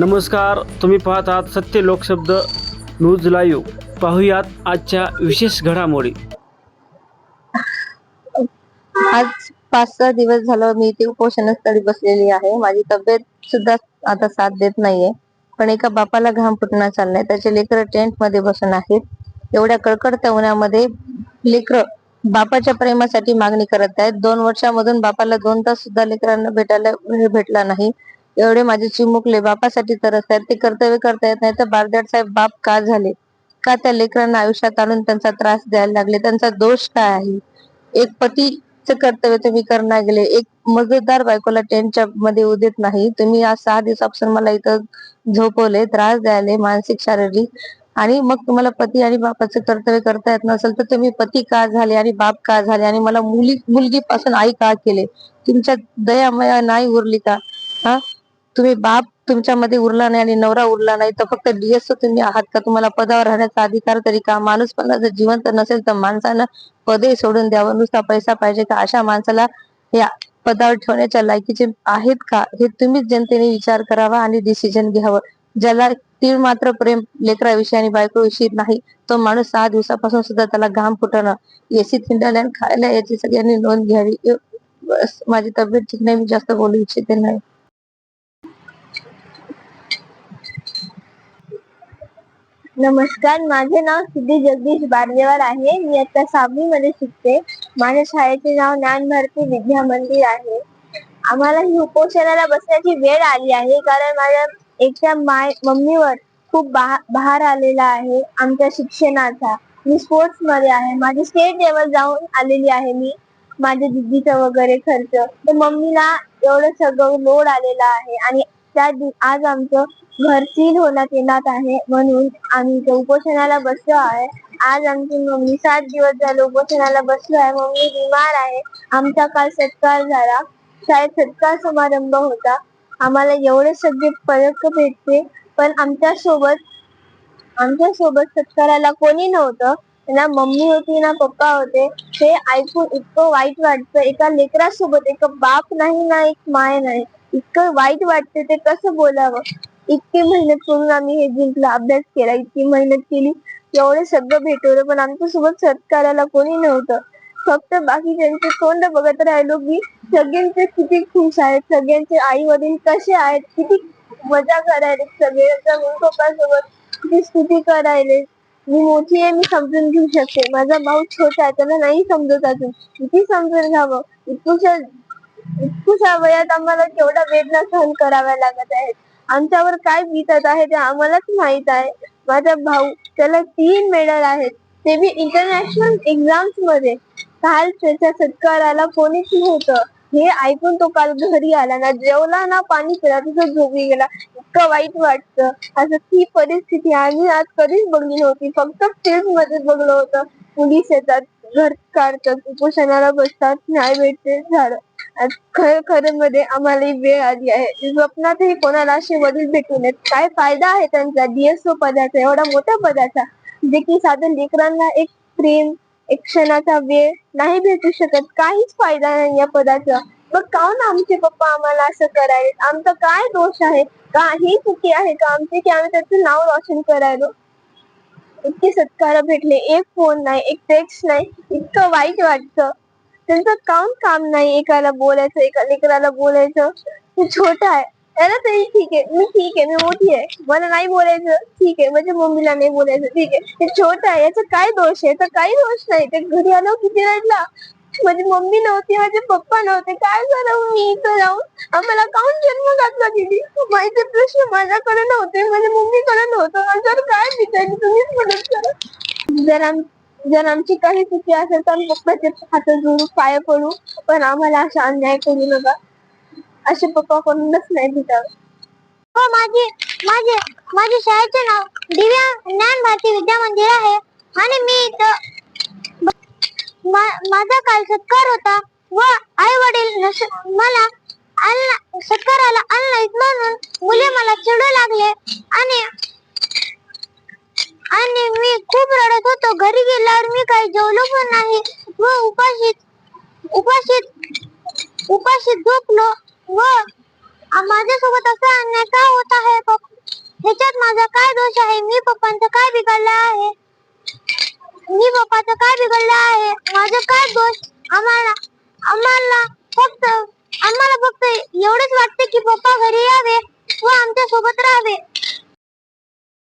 नमस्कार, तुम्ही पाहत आहात सत्य लोकशब्द न्यूज लाईव्ह. पाहुयात आजच्या विशेष घडामोडी. आज 5-6 दिवस झालं मी इथे उपोषणस्थळी बसलेली आहे. माझी तब्येत सुद्धा आता साथ देत नाहीये. पण एका बापाला घाम फुटणं चाललंय. त्याचे लेकर टेंट मध्ये बसून आहेत. एवढ्या कडकडत्या उन्हामध्ये लेकर बापाच्या प्रेमासाठी मागणी करत आहेत. 2 वर्षामधून बापाला 2 तास सुद्धा लेकरांना भेटायला वेळ भेटला नाही. एवढे माझे चिमुकले बापासाठी तरस आहेत. ते कर्तव्य करता येत नाही तर बारदाट साहेब बाप का झाले? का त्या लेकरांना आयुष्यात आणून त्यांचा त्रास द्यायला लागले? त्यांचा दोष काय आहे? एक पतीचं कर्तव्य तुम्ही करणार गेले, एक मजेदार बायकोला टेंटच्या मध्ये येऊ देत नाही तुम्ही. आज 6 दिवसापासून मला इथं झोपवले, त्रास द्यायले, मानसिक शारीरिक. आणि मग तुम्हाला पती आणि बापाचं कर्तव्य करता येत नसेल तर तुम्ही पती का झाले आणि बाप का झाले आणि मला मुलगी पासून आई का केले? तुमच्या दयामया नाही उरली का? हा, तुम्ही बाप तुमच्यामध्ये उरला नाही आणि नवरा उरला नाही तर फक्त डीएसओ तुम्ही आहात का? तुम्हाला पदावर राहण्याचा अधिकार तरी का? माणूस पण जर जिवंत नसेल तर माणसानं पदे सोडून द्यावं. नुसता पैसा पाहिजे का? अशा माणसाला या पदावर ठेवण्याच्या लायकीचे आहेत का? हे तुम्हीच जनतेने विचार करावा आणि डिसिजन घ्यावं. ज्याला तीळ मात्र प्रेम लेकराविषयी आणि बायकोविषयी नाही तो माणूस 6 दिवसापासून सुद्धा त्याला घाम फुटणं, एसीत हिंडायला आणि खायला याची सगळ्यांनी नोंद घ्यावी. बस, माझी तब्येत ठीक नाही, मी जास्त बोलू इच्छिते नाही. नमस्कार, माझे नाव सिद्धी जगदीश बारजेवार आहे. मी आता 6वी मध्ये शिकते. माझ्या शाळेचे नाव ज्ञान भारती विद्या मंदिर आहे. आम्हाला ही उपोषणाला बसण्याची वेळ आली आहे कारण माझ्या एकट्या मम्मीवर खूप भार आलेला आहे आमच्या शिक्षणाचा. मी स्पोर्ट्स मध्ये आहे, माझी स्टेट लेवल जाऊन आलेली आहे मी. माझ्या दिदीचा वगैरे खर्च तर मम्मीला एवढं सगळं लोड आलेला आहे आणि आज आमचं घर सील होण्यात येणार आहे म्हणून आम्ही इथे उपोषणाला बसलो आहे. आज आमची मम्मी 7 दिवस झाले उपोषणाला बसलो आहे. मम्मी बिमार आहे. आमचा काल सत्कार झाला, शाळेत सत्कार समारंभ होता. आम्हाला एवढे सगळे पदक भेटते पण आमच्या सोबत सत्काराला कोणी नव्हतं. ना मम्मी होती ना पप्पा होते. हे ऐकून इतकं वाईट वाटतं. एका लेकरासोबत एक बाप नाही ना एक माय नाही, इतकं वाईट वाटते. ते कसं बोलावं? इतकी मेहनत करून आम्ही हे जिंकलं, अभ्यास केला, इतकी मेहनत केली, एवढं सगळं भेटवलं पण आमच्यासोबत सत्काराला कोणी नव्हतं. फक्त बाकीच्यांचे तोंड बघत राहिलो की सगळ्यांचे किती खुश आहेत, सगळ्यांचे आई वडील कसे आहेत, किती मजा करायले, सगळे पप्पासोबत किती स्तुती करायले. मी मोठी आहे, मी समजून घेऊ शकते. माझा भाऊ छोटा आहे, त्याला नाही समजत अजून. किती समजून घ्यावं? इतकुशा वयात आम्हाला केवढा वेदना सहन कराव्या लागत आहेत. आमच्यावर काय बीतत आहे ते आम्हालाच माहित आहे. माझा भाऊ, त्याला 3 मेडल आहेत, ते बी इंटरनॅशनल एक्झाम्स मध्ये. काल त्याच्या सत्काराला कोणीच नव्हतं. हे ऐकून तो काल घरी आला ना, जेवला ना, पाणी पिला, तसं झोपी गेला. इतकं वाईट वाटतं. असं ती परिस्थिती आम्ही आज कधीच बघली नव्हती. फक्त फिल्म मध्ये बघलं होतं. पोलीस येतात, घर काढतात, उपोषणाला बसतात, न्याय भेटते, झालं. खरं मध्ये आम्हाला ही वेळ आली आहे. स्वप्नातही कोणाला असे वडील भेटून येत. काय फायदा आहे त्यांचा डीएसओ पदाचा, एवढा मोठ्या पदाचा, जे की साधं लेकरांना एक प्रेम, एक क्षणाचा वेळ नाही भेटू शकत. काहीच फायदा नाही या पदाचा. मग काहून आमचे पप्पा आम्हाला असं करायले? आमचा काय दोष आहे? काही चुकी आहे का आमची की आम्ही त्याचं नाव रोशन करायलो? इतके सत्कार भेटले, एक फोन नाही, एक टेक्स्ट नाही, इतकं वाईट वाटतं. त्यांचं काम नाही एकाला बोलायचं, एका लेकराला बोलायचं. ते छोटा आहे, त्याला तरी ठीक आहे, मी मोठी आहे, मला नाही बोलायचं, ठीक आहे. माझ्या मम्मीला नाही बोलायचं, ठीक आहे. ते छोटा आहे, याचा काय दोष आहे? तर काही दोष नाही. ते घरी आलो किती रडला. माझी मम्मी नव्हती, माझे पप्पा नव्हते, काय करावं मी इथं राहून? आम्हाला काहून जन्म घातला दिदी? माझे प्रश्न माझ्याकडे नव्हते, माझ्या मम्मीकडे नव्हतं. माझ्यावर काय बिचारी, तुम्हीच मदत करा. जर आमची काही चुकी असेल तर पप्पाचे हात जोडू, पाय पडू, पण आम्हाला असा अन्याय करू नका. असे पप्पा कोणूनच नाही भेटावे. हो, माझे शाळेचे नाव दिव्या ज्ञान भारती विद्या मंदिर आहे आणि मी इथं माझा काल सत्कार होता व आई वडील मला सत्काराला आणलं म्हणून मुले मला चिडू लागले आणि मी खूप रडत होतो. घरी गेल्यावर मी काही जेवलो पण नाही व उपाशीत झोपलो व माझ्यासोबत असा अन्याय का होत आहे ह्याच्यात माझा काय दोष आहे? मी पप्पांचं काय बिघडलं आहे? मी पप्पाचं काय बिघडलं आहे? माझं काय दोष? आम्हाला आम्हाला फक्त आम्हाला फक्त एवढंच वाटते की पप्पा घरी यावे व आमच्या सोबत राहावे.